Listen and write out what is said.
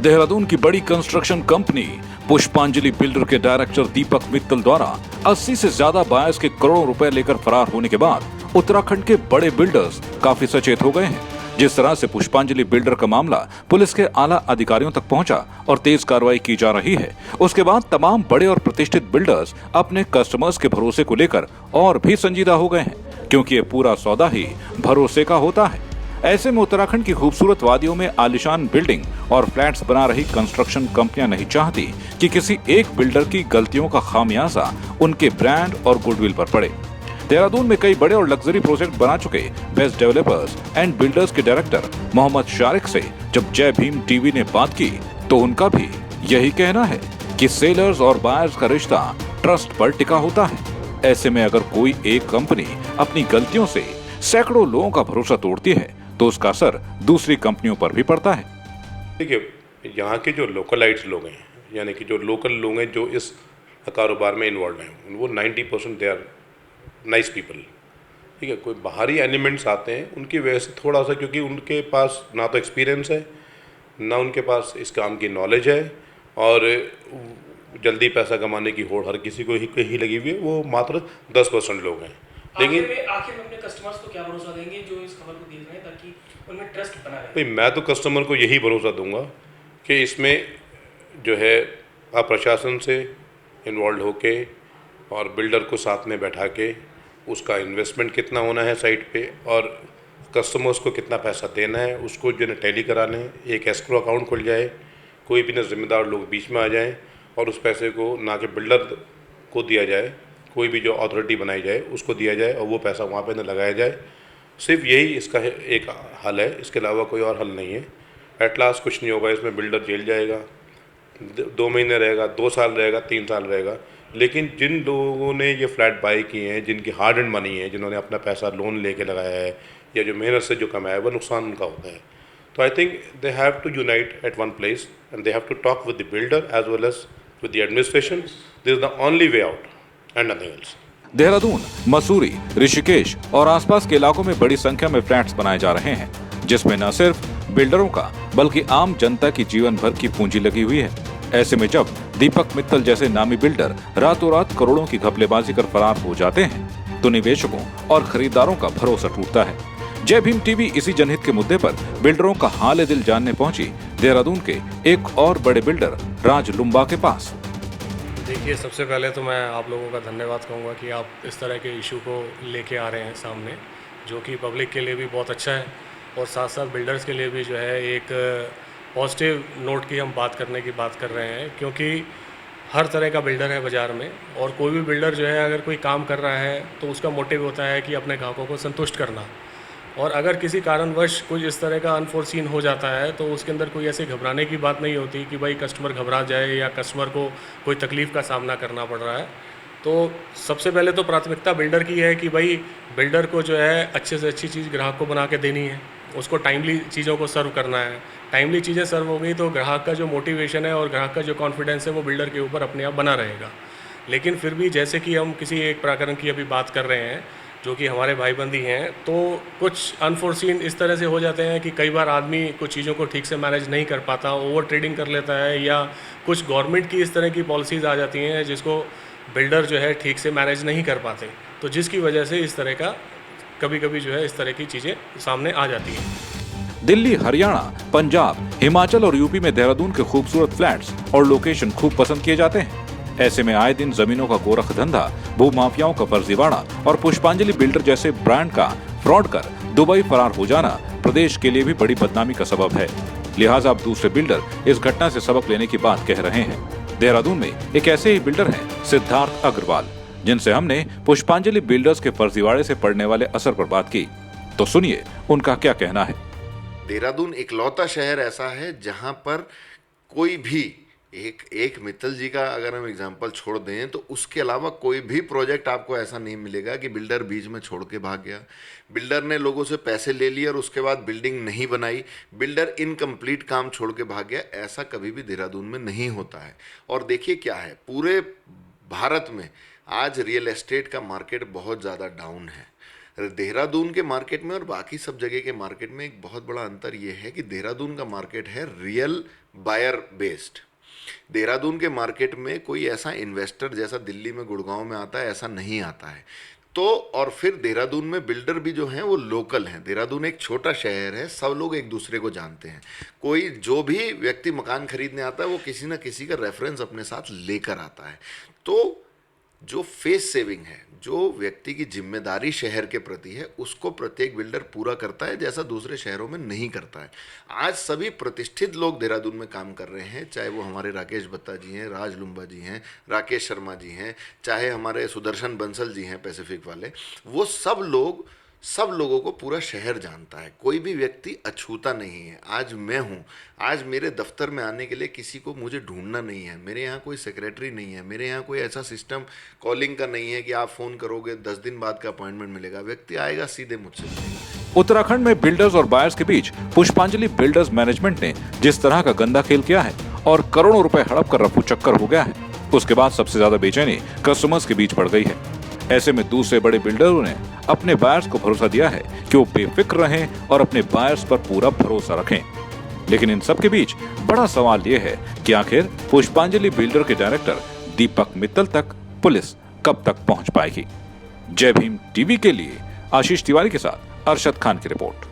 देहरादून की बड़ी construction company पुष्पांजलि बिल्डर के डायरेक्टर दीपक मित्तल द्वारा 80 से ज्यादा बायर्स के करोड़ों रुपए लेकर फरार होने के बाद उत्तराखंड के बड़े बिल्डर्स काफी सचेत हो गए हैं। जिस तरह से पुष्पांजलि बिल्डर का मामला पुलिस के आला अधिकारियों तक पहुंचा और तेज कार्रवाई की जा रही है, उसके बाद तमाम बड़े और प्रतिष्ठित बिल्डर्स अपने कस्टमर्स के भरोसे को लेकर और भी संजीदा हो गए हैं, क्योंकि ये पूरा सौदा ही भरोसे का होता है। ऐसे में उत्तराखंड की खूबसूरत वादियों में आलीशान बिल्डिंग और फ्लैट्स बना रही कंस्ट्रक्शन कंपनियां नहीं चाहती कि किसी एक बिल्डर की गलतियों का खामियाजा उनके ब्रांड और गुडविल पर पड़े। देहरादून में कई बड़े और लग्जरी प्रोजेक्ट बना चुके बेस्ट डेवलपर्स एंड बिल्डर्स के डायरेक्टर मोहम्मद शारिक से जब जय भीम टीवी ने बात की तो उनका भी यही कहना है कि सेलर्स और बायर्स का रिश्ता ट्रस्ट पर टिका होता है। ऐसे में अगर कोई एक कंपनी अपनी गलतियों से सैकड़ों लोगों का भरोसा तोड़ती है तो उसका असर दूसरी कंपनियों पर भी पड़ता है। देखिए, यहाँ के जो लोकलाइट्स लोग हैं, यानी कि जो लोकल लोग हैं जो इस कारोबार में इन्वॉल्व हैं, वो 90% दे आर नाइस पीपल। ठीक है, कोई बाहरी एलिमेंट्स आते हैं उनकी वजह से थोड़ा सा, क्योंकि उनके पास ना तो एक्सपीरियंस है, ना उनके पास इस काम की नॉलेज है, और जल्दी पैसा कमाने की होड़ हर किसी को ही लगी हुई है। वो मात्र 10% लोग हैं। लेकिन आखिर में अपने कस्टमर्स को क्या भरोसा देंगे जो इस खबर को देख रहे हैं, ताकि उनमें ट्रस्ट बना रहे? भाई, मैं तो कस्टमर को यही भरोसा दूंगा कि इसमें जो है आप प्रशासन से इन्वॉल्व होके और बिल्डर को साथ में बैठा के उसका इन्वेस्टमेंट कितना होना है साइट पे और कस्टमर्स को कितना पैसा देना है उसको जो है टैली कराने, एक एस्क्रो अकाउंट खुल जाए, कोई भी ना जिम्मेदार लोग बीच में आ जाएं और उस पैसे को ना कि बिल्डर को दिया जाए, कोई भी जो अथॉरिटी बनाई जाए उसको दिया जाए और वो पैसा वहाँ पे न लगाया जाए। सिर्फ यही इसका एक हल है, इसके अलावा कोई और हल नहीं है। एट लास्ट कुछ नहीं होगा, इसमें बिल्डर जेल जाएगा, 2 महीने रहेगा, 2 साल रहेगा, 3 साल रहेगा। लेकिन जिन लोगों ने ये फ्लैट बाई किए हैं, जिनकी हार्ड एंड मनी है, जिन्होंने अपना पैसा लोन लेके लगाया है या जो मेहनत से जो कमाया है, वो नुकसान उनका होता है। तो I think they have to unite at one place and they have to talk with the builder as well as with the administration. This is the only way out and nothing else. Dehradun, Mussoorie, Rishikesh और आसपास के इलाकों में बड़ी संख्या में flats बनाए जा रहे हैं, जिसमें न सिर्फ बिल्डरों का बल्कि आम जनता की जीवन भर की पूंजी लगी हुई है। ऐसे में जब दीपक मित्तल जैसे नामी बिल्डर रातों रात करोड़ों की घपलेबाजी कर फरार हो जाते हैं तो निवेशकों और खरीदारों का भरोसा टूटता है। जय भीम टीवी इसी जनहित के मुद्दे पर बिल्डरों का हाल दिल जानने पहुंची देहरादून के एक और बड़े बिल्डर राज लुम्बा के पास। देखिए, सबसे पहले तो मैं आप लोगों का धन्यवाद कहूँगा कि आप इस तरह के इशू को लेके आ रहे हैं सामने, जो कि पब्लिक के लिए भी बहुत अच्छा है और साथ साथ बिल्डर्स के लिए भी जो है एक पॉजिटिव नोट की हम बात कर रहे हैं, क्योंकि हर तरह का बिल्डर है बाज़ार में और कोई भी बिल्डर जो है अगर कोई काम कर रहा है तो उसका मोटिव होता है कि अपने ग्राहकों को संतुष्ट करना। और अगर किसी कारणवश कुछ इस तरह का अनफोर्सीन हो जाता है तो उसके अंदर कोई ऐसे घबराने की बात नहीं होती कि भाई कस्टमर घबरा जाए या कस्टमर को कोई तकलीफ़ का सामना करना पड़ रहा है। तो सबसे पहले तो प्राथमिकता बिल्डर की है कि भाई बिल्डर को जो है अच्छे से अच्छी चीज़ ग्राहक को बना के देनी है, उसको टाइमली चीज़ों को सर्व करना है। टाइमली चीज़ें सर्व हो गई तो ग्राहक का जो मोटिवेशन है और ग्राहक का जो कॉन्फिडेंस है वो बिल्डर के ऊपर अपने आप बना रहेगा। लेकिन फिर भी जैसे कि हम किसी एक प्रकरण की अभी बात कर रहे हैं जो कि हमारे भाईबंदी हैं, तो कुछ अनफोर्सीन इस तरह से हो जाते हैं कि कई बार आदमी कुछ चीज़ों को ठीक से मैनेज नहीं कर पाता, ओवर ट्रेडिंग कर लेता है, या कुछ गवर्नमेंट की इस तरह की पॉलिसीज़ आ जाती हैं जिसको बिल्डर जो है ठीक से मैनेज नहीं कर पाते, तो जिसकी वजह से इस तरह का कभी कभी जो है इस तरह की चीज़ें सामने आ जाती हैं। दिल्ली, हरियाणा, पंजाब, हिमाचल और यूपी में देहरादून के खूबसूरत फ्लैट्स और लोकेशन खूब पसंद किए जाते हैं। ऐसे में आए दिन जमीनों का गोरख धंधा, भू माफियाओं का फर्जीवाड़ा और पुष्पांजलि बिल्डर जैसे ब्रांड का फ्रॉड कर दुबई फरार हो जाना प्रदेश के लिए भी बड़ी बदनामी का सबब है। लिहाजा अब दूसरे बिल्डर इस घटना से सबक लेने की बात कह रहे हैं। देहरादून में एक ऐसे ही बिल्डर हैं सिद्धार्थ अग्रवाल, जिनसे हमने पुष्पांजलि बिल्डर्स के फर्जीवाड़े से पड़ने वाले असर पर बात की। तो सुनिए उनका क्या कहना है। देहरादून इकलौता शहर ऐसा है जहां पर कोई भी एक मित्तल जी का अगर हम एग्जांपल छोड़ दें तो उसके अलावा कोई भी प्रोजेक्ट आपको ऐसा नहीं मिलेगा कि बिल्डर बीच में छोड़ के भाग गया, बिल्डर ने लोगों से पैसे ले लिए और उसके बाद बिल्डिंग नहीं बनाई, बिल्डर इनकम्प्लीट काम छोड़ के भाग गया। ऐसा कभी भी देहरादून में नहीं होता है। और देखिए क्या है, पूरे भारत में आज रियल एस्टेट का मार्केट बहुत ज़्यादा डाउन है। देहरादून के मार्केट में और बाकी सब जगह के मार्केट में एक बहुत बड़ा अंतर ये है कि देहरादून का मार्केट है रियल बायर बेस्ड। देहरादून के मार्केट में कोई ऐसा इन्वेस्टर जैसा दिल्ली में गुड़गांव में आता है ऐसा नहीं आता है। तो और फिर देहरादून में बिल्डर भी जो हैं वो लोकल हैं। देहरादून एक छोटा शहर है, सब लोग एक दूसरे को जानते हैं। कोई जो भी व्यक्ति मकान खरीदने आता है वो किसी ना किसी का रेफरेंस अपने साथ लेकर आता है। तो जो फेस सेविंग है, जो व्यक्ति की जिम्मेदारी शहर के प्रति है, उसको प्रत्येक बिल्डर पूरा करता है जैसा दूसरे शहरों में नहीं करता है। आज सभी प्रतिष्ठित लोग देहरादून में काम कर रहे हैं, चाहे वो हमारे राकेश बत्ता जी हैं, राज लुम्बा जी हैं, राकेश शर्मा जी हैं, चाहे हमारे सुदर्शन बंसल जी हैं पैसिफिक वाले। वो सब लोगों को पूरा शहर जानता है, कोई भी व्यक्ति अछूता नहीं है। आज मैं हूँ, आज मेरे दफ्तर में आने के लिए किसी को मुझे ढूंढना नहीं है, मेरे यहाँ कोई सेक्रेटरी नहीं है, मेरे यहाँ कोई ऐसा सिस्टम कॉलिंग का नहीं है कि आप फ़ोन करोगे 10 दिन बाद का अपॉइंटमेंट मिलेगा। व्यक्ति आएगा सीधे मुझसे मिलेगा। उत्तराखंड में बिल्डर्स और बायर्स के बीच पुष्पांजलि बिल्डर्स मैनेजमेंट ने जिस तरह का गंदा खेल किया है और करोड़ों रुपए हड़प कर रफू चक्कर हो गया है, उसके बाद सबसे ज्यादा बेचैनी कस्टमर्स के बीच बढ़ गई है। ऐसे में दूसरे बड़े बिल्डरों ने अपने बायर्स को भरोसा दिया है कि वो बेफिक्र रहें और अपने बायर्स पर पूरा भरोसा रखें। लेकिन इन सब के बीच बड़ा सवाल ये है कि आखिर पुष्पांजलि बिल्डर के डायरेक्टर दीपक मित्तल तक पुलिस कब तक पहुंच पाएगी। जय भीम टीवी के लिए आशीष तिवारी के साथ अरशद खान की रिपोर्ट।